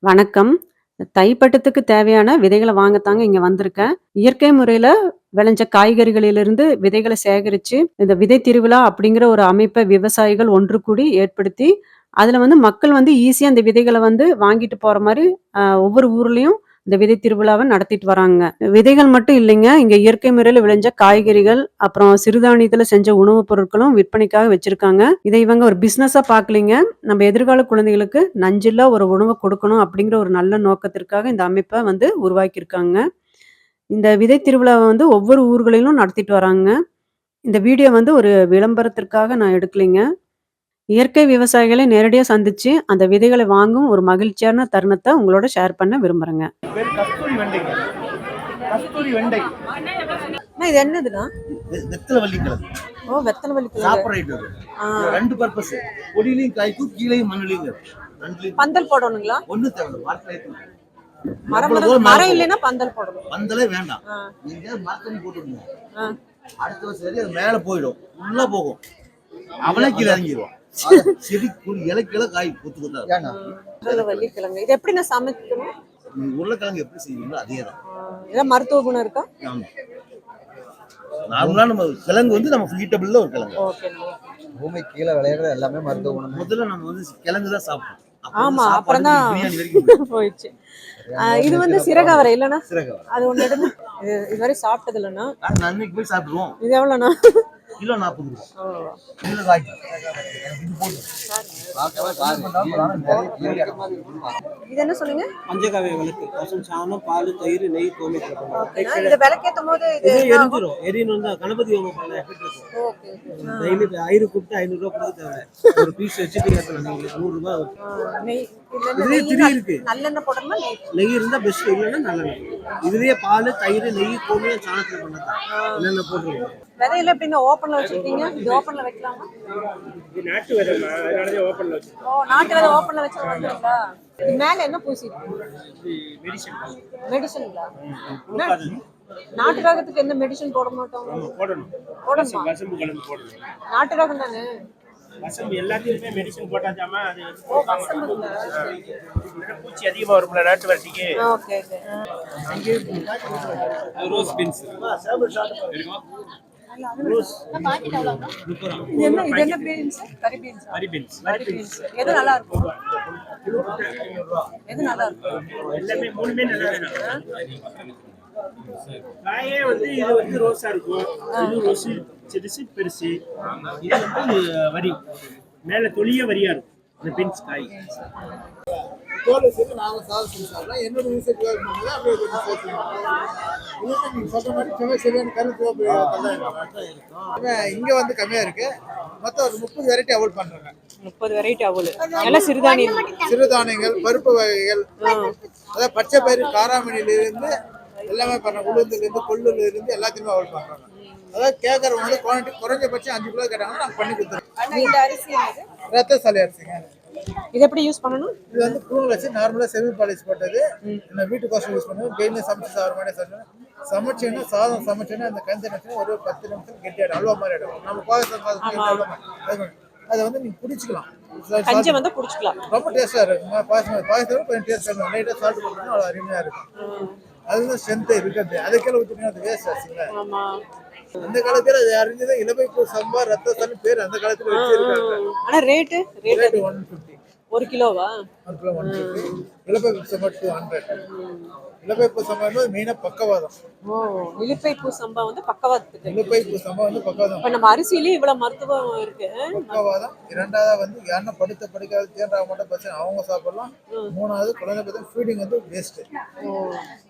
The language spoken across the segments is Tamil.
வணக்கம். தைப்பட்டத்துக்கு தேவையான விதைகள வாங்கத்தாங்க இங்க வந்திருக்கேன். இயற்கை முறையில விளைஞ்ச காய்கறிகளிலிருந்து விதைகள சேகரிச்சு, இந்த விதை திருவிழா அப்படிங்கிற ஒரு அமைப்ப விவசாயிகள் ஒன்று கூடி ஏற்படுத்தி, அதுல மக்கள் ஈஸியா அந்த விதைகள வாங்கிட்டு போற மாரி, ஒவ்வொரு ஊர்லயும் இந்த விதை திருவிழாவ நடத்திட்டு வராங்க. விதைகள் மட்டும் இல்லைங்க. இங்க இயற்கை முறையில விளைஞ்ச காய்கறிகள், அப்புறம் சிறுதானியத்துல செஞ்ச உணவுப் பொருட்களும் விற்பனைக்காக வச்சிருக்காங்க. இத இவங்க ஒரு பிசினஸா பார்க்கலைங்க. நம்ம எதிர்கால குழந்தைகளுக்கு நஞ்சில்லா ஒரு உணவ கொடுக்கணும் அப்படிங்கிற ஒரு நல்ல நோக்கத்திற்காக இந்த அமைப்ப உருவாக்கியிருக்காங்க. இந்த விதை திருவிழாவ ஒவ்வொரு ஊர்களிலும் நடத்திட்டு வராங்க. இந்த வீடியோ ஒரு விளம்பரத்திற்காக நான் எடுக்கலைங்க. இயற்கை விவசாயிகளை நேரடியா சந்திச்சு, அந்த விதைகள வாங்கும் ஒரு மகிழ்ச்சியான தருணத்த உங்களோட ஷேர் பண்ண விரும்புறேங்க. பேரு கஸ்தூரி வெண்டைங்க. கஸ்தூரி வெண்டை. அண்ணா இது என்னதுண்ணா? வெத்தலவள்ளி கிழங்கு. ஓ! வெத்தலவள்ளி கிழங்கு. சாப்பிடுற ஐட்டம் இது. இது 2 பர்பஸ். கொடியிலயும் காய்க்கும், கீழயும் மண்ணுலயும் இருக்கும். பந்தல் போடணுங்களா? ஒண்ணு தேவை மரத்துல ஏத்தணும். மரம் இல்லைன்னா பந்தல் போடணும். பந்தலே வேண்டாம். நீங்க மரத்தடி போட்டுருங்க. அடுத்த வருஷம் சரி அது மேல போயிடும். உள்ள போகும். அவனே கீழ இறங்கிடுவான். செடி இலைக்கிழ காய் கொத்து கொத்தா. வெத்தலவள்ளி கிழங்கு. இது எப்படி நான் சமைக்கணும்? உருளைக்கிழங்கு எப்படி செய்வீங்களோ அதே தான். ஏதாவது மருத்துவ குணம் இருக்கா? ஆமா. நார்மலா நம்ம கிழங்கு நம்ம ஃபீட்டபிள்ல ஒரு கிழங்கு. ஓகேண்ணா. பூமிக்கு கீழே விளையாடுற எல்லாமே மருத்துவ குணம். முதல்ல நம்ம கிழங்கு தான் சாப்பிடுவோம். ஆமா, அப்புறம் தான் போயிடுச்சு. இது சிறகவரை இல்லைண்ணா? சிறகவரை. அது ஒன்று எடுங்க. இதுவரை சாப்பிட்டது இல்லைண்ணா. நான் அன்னைக்கு போய் சாப்பிடுவோம். இது எவ்வளோண்ணா? கிலோ 40 ரூபாய். இது என்ன சொல்லுங்க? பஞ்சகாவிய விளக்கு, பசும் சாணம், பால், தயிர், நெய், கோமியம். இத விளக்கேத்தும் போது இது எரிஞ்சிரும். எரியணும் தான் கணபதி ஹோமம் பண்ண எஃபெக்ட் இருக்கும். டெய்லி 5 கூப்பிட்டு 500 ரூபாய் கொடுக்க தேவை. ஒரு பீஸ் வச்சுட்டு ஏற்றணும். 100 ரூபாய் வரும். நெய் இதுலயே திரி இருக்கு. நல்லெண்ணெய் போடணுமா? நெய் இருந்தா பெஸ்ட், இல்லைன்னா நல்லெண்ணெய். இதுலயே பால், தயிர், நெய், கோமியம், சாணத்துல பண்ணதான் என்னென்ன போட்டுருக்கோம். விதையில எப்படின்னா ஓப்பன்ல வச்சிருக்கீங்க? இது ஓப்பன்ல வைக்கலாமா? இது நாட்டு விதைமா, அதனாலதான் ஓப்பன்ல வச்சு. ஓ, நாட்டு விதை ஓப்பன்ல வச்சா வந்துருங்களா? இது மேல என்ன பூசிருக்கீங்க? மெடிசன். மெடிசன்ங்களா? நாட்டு ரகத்துக்கு எந்த மெடிசன் போட மாட்டோம்? போடணும். போடணுமா? வசம்பு கலந்து போடணும். நாட்டு ரகம் தானே? வசம்பு எல்லாத்துக்குமே மெடிசன் போட்டாச்சாமா அது ஓ, வசம்புங்களா? பூச்சி அதிகமா வரும்ல நாட்டு வட்டிக்கு. Okay okay. ரோஸ் பீன்ஸ் இது என்ன பீன்ஸ்? கரி பீன்ஸ். கரி பீன்ஸ். எது நல்லா இருக்கும்? எது நல்லா இருக்கும்? எல்லாமே மூணுமே நல்லா வேணும். காயே இது ரோஸா இருக்கும். இது ரோஸ் சிறுசு பெருசு. இது வரி மேல தொலிய வரியா இருக்கும் இந்த பீன்ஸ் காய். தோல் வச்சுட்டு நாங்கள் சாதம் செஞ்சு சாப்பிடலாம். என்னோட யூசேஜ் இருக்கும்போது அப்படியே கொஞ்சம் சேர்த்துக்கலாம். இல்லைன்னா நீங்கள் சொல்கிற மாதிரி சரியான கருத்து இங்கே கம்மியாக இருக்கு. மொத்தம் ஒரு 30 வெரைட்டி அவல் பண்ணுறாங்க. 30 வெரைட்டி அவல். எல்லாம் சிறுதானியம். சிறுதானியங்கள், பருப்பு வகைகள், அதாவது பச்சை பயிறு, காராமணியிலிருந்து எல்லாமே பண்ணுறாங்க. உளுந்துலேருந்து கொள்ளுலேருந்து எல்லாத்தையுமே அவல் பண்ணுறாங்க. அதாவது கேட்குறவங்க குவான்டிட்டி குறைஞ்சபட்சம் 5 கிலோ கேட்டாங்கன்னா நாங்கள் பண்ணி கொடுத்துருவோம். இந்த அரிசி ரத்த சளி அரிசிங்க. இது எப்படி யூஸ் பண்ணணும்? இது ப்ரூன் வச்சு நார்மலாக செமி பாலிஷ் போட்டது. நான் வீட்டுக்கோசம் யூஸ் பண்ணுவேன். டெய்லி சமைச்சு சாப்பிட்ற மாதிரி சாப்பிடுவேன். சமைச்சேன்னா சாதம் சமைச்சேன்னா அந்த கன்சன்ட்ரேஷன் ஒரு 10 நிமிஷம் கெட்டியாடும். அல்வா மாதிரி ஆகிடும். நம்ம பாயசம் அதை நீங்கள் குடிச்சிக்கலாம். குடிச்சிக்கலாம். ரொம்ப டேஸ்ட்டாக இருக்குங்க. பாயசம் கொஞ்சம் டேஸ்ட்டாக லைட்டாக சால்ட் போட்டோம்னா அவ்வளோ அருமையாக இருக்கும். அதுதான் ஸ்ட்ரென்த்து இருக்கிறது. அதுக்கெல்லாம் ஊற்றினா அது வேஸ்ட் ஆச்சுங்களா. அந்த காலத்துல அது அறிஞ்சது இளமைப்பு சம்பா ரத்த சனி பேர் அந்த காலத்துல வச்சிருக்காங்க. ஆனா ரேட் 150. 1 கிலோவா? 1 கிலோ 150. இளமைப்பு சம்பா 200. இளமைப்பு சம்பா மெயினா பக்கவாதம். ஓ, இலுப்பைப்பூ சம்பா பக்கவாதத்துக்கு. இளமைப்பு சம்பா பக்கவாதம். இப்ப நம்ம அரிசியிலேயே இவ்வளவு மருத்துவம் இருக்கு. பக்கவாதம். இரண்டாவது யாருன்னா படுக்காத தேன்றாக மட்டும் பிரச்சனை அவங்க சாப்பிடலாம். மூணாவது குழந்தை பத்தி ஃபீடிங் வேஸ்ட்.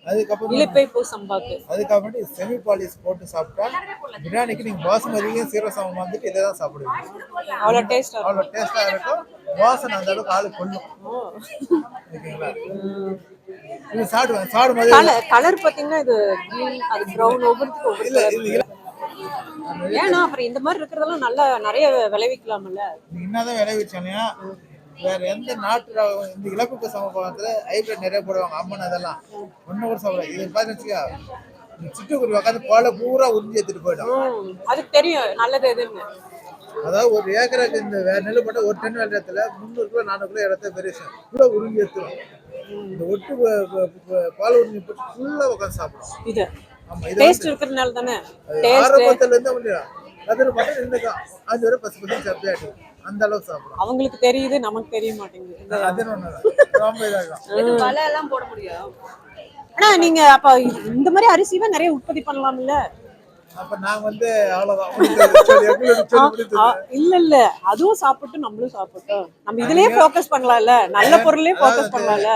அதுக்கப்புறம் இலுப்பைப்பூ சம்பாக்கு அதுக்கப்புறம் செமி பாலிஷ் போட்டு சாப்பிட்டா பிரியாணிக்கு நீங்க பாசுமதியும் சீரகம் வந்துட்டு இதை தான் சாப்பிடுவீங்க. அவ்வளவு டேஸ்டா இருக்கும். வாசனை அந்த அளவுக்கு ஆளு கொள்ளும். ஓகேங்களா? இது சாப்பிடும் போது கலர் பாத்தீங்கன்னா இது கிரீன், அது பிரவுன், ஒவ்வொருத்துக்கும் இல்ல ஏன்னா அப்புறம் இந்த மாதிரி இருக்கிறதெல்லாம் நல்லா நிறைய விளைவிக்கலாம்ல. என்னதான் விளைவிச்சானே வேற எந்த நாட்டு இந்த இழப்புக்கு சமூகத்துல ஹைபிரிட் நிறைய போடுவாங்க. அம்மன் அதெல்லாம் ஒண்ணு கூட சாப்பிட. இது பாத்தீங்கன்னா சிட்டுக்குருவி உட்காந்து பாலை பூரா உறிஞ்சி எடுத்துட்டு போயிடும். அதுக்கு தெரியும் நல்லது எதுன்னு. அதாவது ஒரு ஏக்கருக்கு இந்த நெல் போட்ட ஒரு டன் இடத்துல 300 கிலோ 400 கிலோ இடத்த பெரிய கூட உறிஞ்சி எடுத்துரும். இந்த ஒட்டு பால் உறிஞ்சி போட்டு ஃபுல்லா உட்காந்து சாப்பிடும். இது ஆமா, இது டேஸ்ட் இருக்கிறதுனால தானே. டேஸ்ட் ஆரம்பத்துல இருந்து அப்படியா அது மட்டும் நின்றுக்கும். அது ஒரு 10 சப்பியாட்டி அந்த அளவுக்கு சாப்பிடும். அவங்களுக்கு தெரியுது, நமக்கு தெரிய மாட்டேங்குது. அது ஒண்ணுதான் ரொம்ப இதாகும். இது வலை எல்லாம் போட முடியும். ஆனா நீங்க அப்ப இந்த மாதிரி அரிசிவே நிறைய உற்பத்தி பண்ணலாம்ல. அப்ப நான் வந்து அவ்வளவுதான் இல்ல இல்ல, அதுவும் சாப்பிட்டு நம்மளும் சாப்பிட்டோம். நம்ம இதுலயே ஃபோக்கஸ் பண்ணலாம்ல, நல்ல பொருளே ஃபோக்கஸ் பண்ணலாம்ல.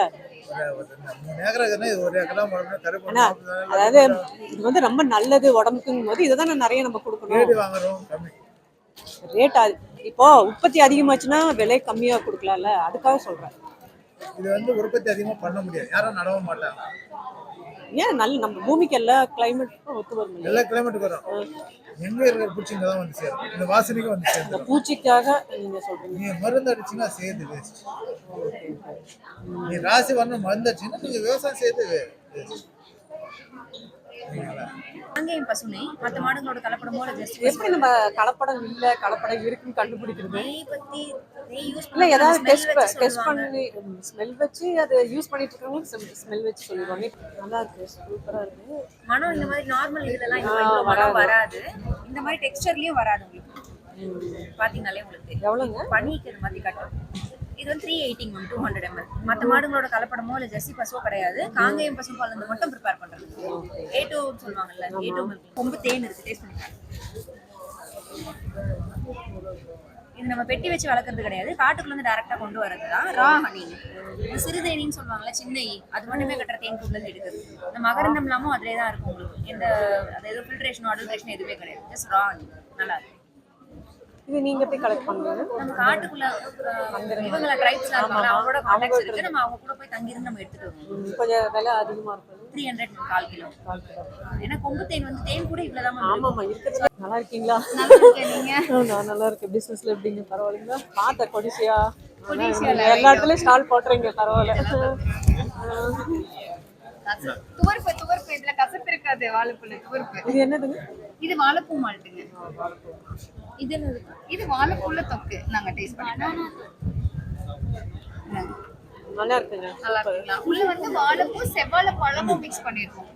3 ஏக்கர் இருக்குன்னா இது 1 ஏக்கர்லாம் போடணும். கருப்பு அதாவது இது வந்து ரொம்ப நல்லது உடம்புக்குங்கும் போது இதுதானே நிறைய நம்ம கொடுக்கணும். ரேட் வாங்குறோம் கம்மி. ரேட் இப்போ உற்பத்தி அதிகமாச்சுன்னா விலை கம்மியா கொடுக்கலாம்ல, அதுக்காக சொல்றேன். இது வந்து உற்பத்தி அதிகமா பண்ண முடியாது, யாரும் நடவும் மாட்டாங்க. ஏன் நல்ல நம்ம பூமிக்கு எல்லா கிளைமேட்டுக்கும் ஒத்து வரும். எல்லா கிளைமேட்டுக்கு வரும். எங்க இருக்கிற பூச்சிங்க தான் வந்து சேரும், இந்த வாசனைக்கும் வந்து சேரும். இந்த பூச்சிக்காக நீங்க சொல்றீங்க. நீங்க மருந்து அடிச்சீங்கன்னா செய்யுது வேஸ்ட். நீ ராசி வரணும் மருந்து அடிச்சீங்கன்னா நீங்க விவசாயம் செய்யுது வேஸ்ட். காங்கேயம் பசுனை மற்ற மாடுகளோட கலப்படமோ எப்படி நம்ம கலப்படம் இல்ல கலப்படம் இருக்குன்னு கண்டுபிடிக்கிறது? நெய் பத்தி நெய் யூஸ் இல்ல ஏதாவது டெஸ்ட் பண்ணி ஸ்மெல் வச்சு அதை யூஸ் பண்ணிட்டு இருக்கவங்களுக்கு ஸ்மெல் வச்சு சொல்லுவாங்க. நல்லா இருக்கு, சூப்பரா இருக்கு. மனம் இந்த மாதிரி நார்மல் இதெல்லாம் இவ்வளவு மனம் வராது. இந்த மாதிரி டெக்ஸ்சர்லயும் வராது உங்களுக்கு. பாத்தீங்கன்னாலே உங்களுக்கு எவ்வளவுங்க பனிக்கிறது மாதிரி கட்டும். இது வந்து 380 மேம், 200 ml. மற்ற மாடுகளோட கலப்படமோ இல்லை ஜெர்சி பசுவோ கிடையாது. காங்கேயம் பசு பால் வந்து மட்டும் ப்ரிப்பேர் பண்றது. A2 சொல்லுவாங்கல்ல, A2 மில்க். கொம்பு தேன் இருக்கு, டேஸ்ட் பண்ணிக்கலாம். இது நம்ம பெட்டி வச்சு வளர்க்கறது கிடையாது, காட்டுக்குள்ள இருந்து டைரக்டா கொண்டு வரது தான் ரா ஹனி. இது சிறுதேனின்னு சொல்லுவாங்கல்ல, சின்ன ஈ, அது மட்டுமே கட்டுற தேன் கூட்டுல இருந்து எடுக்குது. இந்த மகரந்தம் இல்லாமல் அதிலே தான் இருக்கும் உங்களுக்கு. எந்த அதாவது ஃபில்ட்ரேஷனோ அடல்ட்ரேஷனோ எதுவுமே கிடையாது, ஜஸ்ட் ரா ஹனி. நல்லா இருக்கு. இது நீங்க எப்படி கலெக்ட் பண்ணுவீங்க? நம்ம காட்டுக்குள்ள இவங்கள ட்ரைப்ஸ்லாம் இருக்காங்க, அவங்களோட கான்டாக்ட்ஸ் இருக்கு. நம்ம அவங்க கூட போய் தங்கி இருந்து நம்ம எடுத்துட்டு வருவோம். கொஞ்சம் விலை அதிகமா இருக்கும். 300 1/4 கிலோ. ஏன்னா கொம்பு தேன் வந்து தேன் கூட இவ்வளவுதான். ஆமாமா இருக்குது. நல்லா இருக்கீங்களா? நல்லா இருக்கேன். நீங்க? நான் நல்லா இருக்கேன். பிசினஸ்ல எப்படிங்க, பரவாயில்லைங்களா? பார்த்த கொடிசியா எல்லா இடத்துலயும் ஸ்டால் போட்டுறீங்க, பரவாயில்ல. துவர்ப்பு இதுல கசப்பு இருக்காது. வாழைப்பூ துவர்ப்பு. இது என்னதுங்க? இது வாழைப்பூ மால்ட்டுங்க. இது வாழைப்பூல தொக்கு நாங்க டேஸ்ட் பண்ணிட்டோம். நல்லா இருக்குங்க. நல்லா இருக்குங்களா? உள்ள வந்து வாழைப்பூ செவ்வாழை பழமும் மிக்ஸ் பண்ணிருக்கோம்.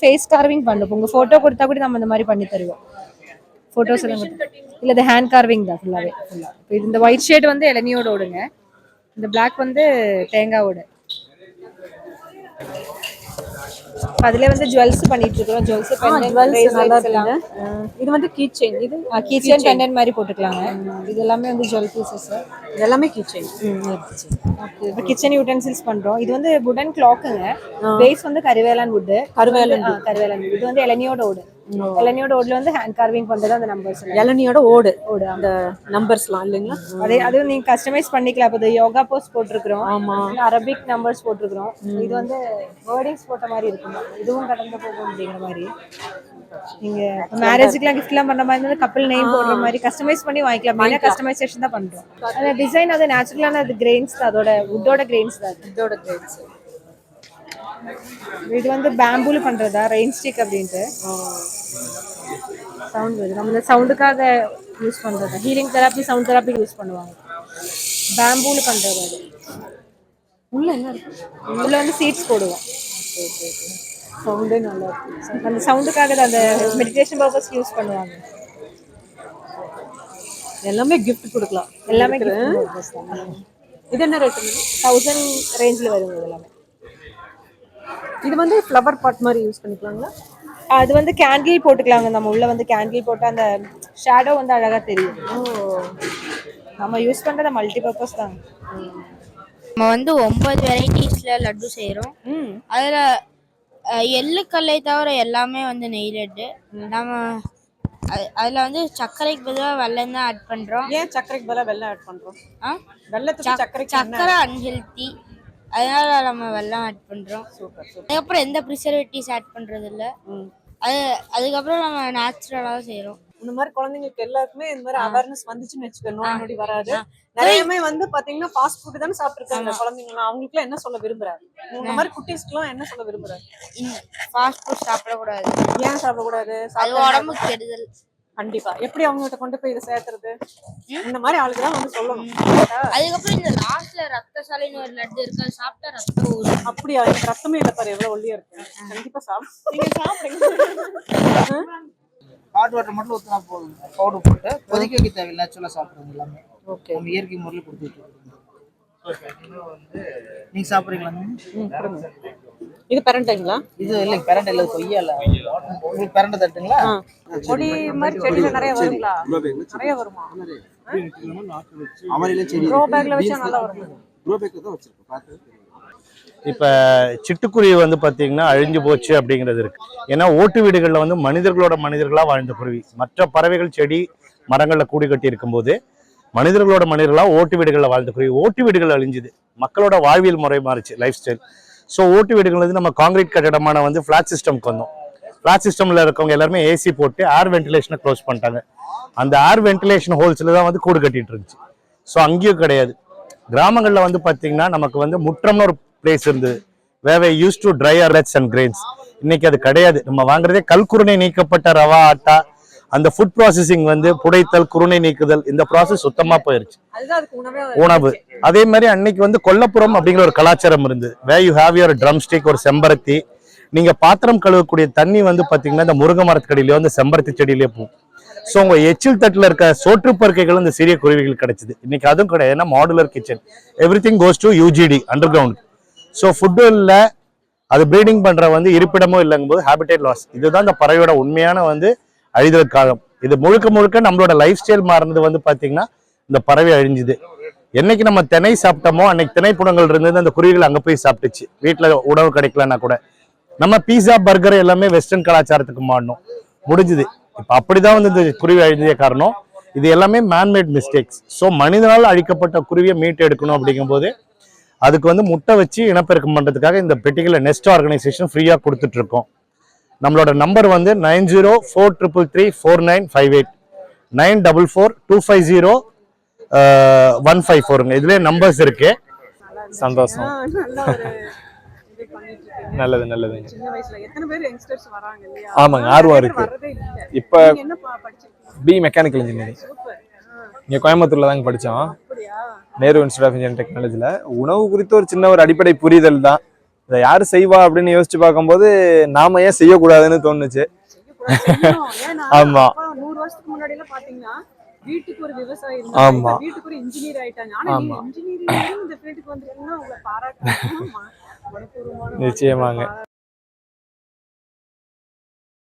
ஃபேஸ் கார்விங் பண்ணுவோம். உங்க போட்டோ கொடுத்தா கூட நம்ம இந்த மாதிரி பண்ணி தருவோம். போட்டோஸ் எல்லாம் இல்ல, இது ஹேண்ட் கார்விங் தான் ஃபுல்லாவே. இது இந்த ஒயிட் ஷேட் வந்து இளநியோட ஓடுங்க, இந்த பிளாக் வந்து தேங்காவோட. அதுல வந்து ஜுவல்ஸ் பண்ணிட்டு இருக்கோம். ஜுவல்ஸ் நல்லா இருக்குங்க. இது வந்து கீ செயின். இது கீ செயின் பெண்டன்ட் மாதிரி போட்டுக்கலாங்க. இது எல்லாமே வந்து ஜுவல் பீசஸ். எல்லாமே கீ செயின். இப்போ கிச்சன் யூட்டென்சில்ஸ் பண்றோம். இது வந்து வுடன் கிளாக்குங்க. பேஸ் வந்து கருவேலன் வுட். கருவேலன் வுட். இது வந்து இளநியோட ஓடு. இளநியோட ஓடுல வந்து ஹேண்ட் கார்விங் பண்றது அந்த நம்பர்ஸ். இளநியோட ஓடு அந்த நம்பர்ஸ்லாம் இல்லைங்களா? அது நீங்க கஸ்டமைஸ் பண்ணிக்கலாம். இப்போ யோகா போஸ் போட்டிருக்கிறோம். ஆமா, அரபிக் நம்பர்ஸ் போட்டிருக்கிறோம். இது வந்து வேர்டிங்ஸ் போட்ட மாதிரி இருக்கும். இதுவும் கடந்து போகும் அப்படிங்கிற மாதிரி. நீங்க மேரேஜுக்குலாம் கிஃப்ட்லாம் பண்ற மாதிரி இருந்தா கப்பல் நேம் போடுற மாதிரி கஸ்டமைஸ் பண்ணி வாங்கிக்கலாம். மெயினா கஸ்டமைசேஷன் தான் பண்றோம். அந்த டிசைன் அது நேச்சுரலான அது கிரெயின்ஸ் தான், அதோட வுட்டோட கிரெயின்ஸ் தான். இதோட கிரேட்ஸ். இது வந்து பேம்பூல பண்றதா, ரெயின் ஸ்டிக் அப்படின்ட்டு. சவுண்ட் வருது. நம்ம இந்த சவுண்டுக்காக யூஸ் பண்றது. Healing therapy, sound therapy use பண்ணுவாங்க. பேம்பூல பண்றது. அது உள்ள என்ன இருக்கு? உள்ள வந்து சீட்ஸ் போடுவோம். சவுண்டே நல்லா இருக்கு. அந்த சவுண்டுக்காக அந்த மெடிடேஷன் பர்பஸ்க்கு யூஸ் பண்ணுவாங்க. எல்லாமே கிஃப்ட் கொடுக்கலாம். எல்லாமே gift purpose தான். இது என்ன ரேட்? 1000 ரேஞ்சில் வருங்க இது எல்லாமே. இது வந்து ஃப்ளவர் பாட் மாதிரி யூஸ் பண்ணிக்கலாங்களா? அது வந்து கேண்டில் போட்டுக்கலாங்க. நம்ம உள்ள வந்து கேண்டில் போட்டு அந்த ஷேடோ வந்து அழகா தெரியும். நம்ம யூஸ் பண்றது மல்டி பர்பஸ் தான். நம்ம வந்து 9 வெரைட்டிஸ்ல லட்டு செய்யறோம். அதுல எள்ளுக்கல்லை தவிர எல்லாமே வந்து நெய் லட்டு. நம்ம அதுல வந்து சர்க்கரைக்கு பதிலாக வெல்லம் தான் ஆட் பண்றோம். ஏன் சர்க்கரைக்கு பதிலாக வெல்லம் ஆட் பண்றோம்? வெல்லத்துக்கு சர்க்கரை அன்ஹெல்தி, அதனால நம்ம வெல்லம் ஆட் பண்றோம். அதுக்கப்புறம் எந்த ப்ரிசர்வேட்டிவ்ஸ் ஆட் பண்றது இல்ல. அதுக்கப்புறம் நம்ம நேச்சுரலா செய்யறோம். இந்த மாதிரி குழந்தைங்களுக்கு எல்லாருக்குமே இந்த மாதிரி அவேர்னஸ் வந்துச்சுன்னு வச்சுக்க, நோய் நொடி வராது. நிறையவே வந்து பாத்தீங்கன்னா ஃபாஸ்ட் ஃபுட் தானே சாப்பிட்டுருக்காங்க குழந்தைங்களாம். அவங்களுக்குலாம் என்ன சொல்ல விரும்புறாரு? இந்த மாதிரி குட்டீஸ்க்குலாம் என்ன சொல்ல விரும்புறாரு? ஃபாஸ்ட் ஃபுட் சாப்பிடக்கூடாது. ஏன் சாப்பிடக்கூடாது? அது உடம்புக்கு கெடுதல். கண்டிப்பா. எப்படி அவங்ககிட்ட கொண்டு போய் இதை சேர்த்துறது? இந்த மாதிரி ஆளுக்கு தான் வந்து சொல்லணும். அதுக்கப்புறம் இந்த லாஸ்ட்ல ரத்த சாலைன்னு ஒரு லட்டு இருக்கு, அது சாப்பிட்டா ரத்தம் ஊறும். அப்படியா? எனக்கு ரத்தமே இல்லை பாரு, எவ்வளவு ஒல்லியா இருக்கு. கண்டிப்பா நீங்க சாப்பிடுங்க. ஹாட் வாட்டர் மட்டும் ஊற்றினா போதும். பவுடர் போட்டு கொதிக்க வைக்க தேவையில்லை. நேச்சுரலாக சாப்பிடுறது எல்லாமே ஓகே. நம்ம இயற்கை முறையில் கொடுத்துட்டு இருக்கோம். நீங்க சாப்பிட்றீங்களா? இது பெரண்டைங்களா? இது இல்லை, பெரண்டை இல்லை, கொய்யா இல்லை. உங்களுக்கு பெரண்டை தட்டுங்களா? கொடி மாதிரி செடியில நிறைய வருங்களா? நிறைய வருமா? க்ரோ பேக்ல வச்சா நல்லா வரும். இப்போ சிட்டுக்குருவி வந்து பார்த்தீங்கன்னா அழிஞ்சு போச்சு அப்படிங்கிறது இருக்கு. ஏன்னா ஓட்டு வீடுகளில் வந்து மனிதர்களாக வாழ்ந்த குருவி, மற்ற பறவைகள் செடி மரங்களில் கூடி கட்டி இருக்கும்போது மனிதர்களாக ஓட்டு வீடுகளில் வாழ்ந்த குருவி, ஓட்டு வீடுகள் அழிஞ்சுது. மக்களோட வாழ்வியல் முறை மாறிச்சு, லைஃப் ஸ்டைல். ஸோ ஓட்டு வீடுகள் வந்து நம்ம காங்கிரீட் கட்டடமான வந்து ஃப்ளாட் சிஸ்டம்க்கு வந்தோம். ஃப்ளாட் சிஸ்டமில் இருக்கவங்க எல்லாருமே ஏசி போட்டு ஏர் வென்டிலேஷனை க்ளோஸ் பண்ணிட்டாங்க. அந்த ஏர் வென்டிலேஷன் ஹோல்ஸில் தான் வந்து கூடு கட்டிட்டு இருந்துச்சு. ஸோ அங்கேயும் கிடையாது. கிராமங்களில் வந்து பார்த்தீங்கன்னா நமக்கு வந்து முற்றம்னு ஒரு பிளேஸ் இருந்தது, வேவே யூஸ் டு ட்ரை அரட்ஸ் அண்ட் கிரெயின்ஸ். இன்னைக்கு அது கிடையாது. நம்ம வாங்குறதே கல்குருணை நீக்கப்பட்ட ரவா ஆட்டா. அந்த ஃபுட் ப்ராசஸிங் வந்து புடைத்தல், குருணை நீக்குதல், இந்த ப்ராசஸ் சுத்தமா போயிருச்சு. உணவு அதே மாதிரி அன்னைக்கு வந்து கொல்லப்புறம் அப்படிங்கிற ஒரு கலாச்சாரம் இருந்தது. Way you have your drum stick, ஒரு செம்பருத்தி. நீங்க பாத்திரம் கழுவக்கூடிய தண்ணி வந்து பாத்தீங்கன்னா இந்த முருங்கை மரத்துக்கடியிலயோ இந்த செம்பருத்தி செடியிலேயே போகும். ஸோ உங்க எச்சில் தட்டுல இருக்க சோற்றுப்பருக்கைகள் இந்த சிறிய குருவிகள் கிடைச்சது. இன்னைக்கு அதுவும் கிடையாது. ஏன்னா modular kitchen, every thing goes to UGD, under ground. So food இல்லை, அது ப்ரீடிங் பண்ற வந்து இருப்பிடமும் இல்லைங்கும் போது ஹேபிடேட் லாஸ். இதுதான் இந்த பறவையோட உண்மையான வந்து அழிதல் காலம். இது முழுக்க நம்மளோட லைஃப் ஸ்டைல் மாறினது வந்து பாத்தீங்கன்னா இந்த பறவை அழிஞ்சுது. என்னைக்கு நம்ம திணை சாப்பிட்டோமோ அன்னைக்கு திணைப்புணங்கள் இருந்தது, அந்த குருவிகள் அங்க போய் சாப்பிட்டுச்சு. வீட்டுல உணவு கிடைக்கலன்னா கூட நம்ம பீஸா பர்கர் எல்லாமே வெஸ்டர்ன் கலாச்சாரத்துக்கு மாறணும், முடிஞ்சுது. இப்ப அப்படிதான் வந்து இந்த குருவி அழிஞ்ச காரணம். இது எல்லாமே மேன்மேட் மிஸ்டேக்ஸ். ஸோ மனிதனால் அழிக்கப்பட்ட குருவியை மீட்டு எடுக்கணும் அப்படிங்கும்போது அதுக்கு வந்து முட்டை வச்சு இனப்பெருக்கம் பண்றதுக்காக இந்த பெட்டிகளை நெஸ்ட் ஆர்கனைசேஷன் ஃப்ரீயா கொடுத்துட்டு இருக்கோம். நம்மளோட நம்பர் வந்து 9043349558 944250154. இதுல நம்பர்ஸ் இருக்கு. சந்தோஷம். நல்லது நல்லதுங்க. ஆமாங்க, ஆர்வம் இருக்கு. இப்ப பி மெக்கானிக்கல் இன்ஜினியரிங் இங்க கோயம்புத்தூர்ல தாங்க படிச்சோம், நேரு இன்ஸ்டியூட் ஆஃப் இன்ஜினியரிங் டெக்னாலஜில. உணவு குறித்து ஒரு சின்ன ஒரு அடிப்படை புரிதல் தான். இதை யாரு செய்வா அப்படின்னு யோசிச்சு பார்க்கும்போது நாம ஏன் செய்யக்கூடாதுன்னு தோணுச்சு. ஆமா, 100 வருஷத்துக்கு முன்னாடி எல்லாம் பாத்தீங்கன்னா வீட்டுக்கு ஒரு விவசாயி ஆமா. இருந்தாங்க, வீட்டுக்கு ஒரு இன்ஜினியர் ஆயிட்டாங்க. ஆனா ஆமா. இன்ஜினியரிங் இந்த ஃபீல்டுக்கு வந்திருக்கீங்கன்னா உங்களை பாராட்டுறேன். நிச்சயமாங்க.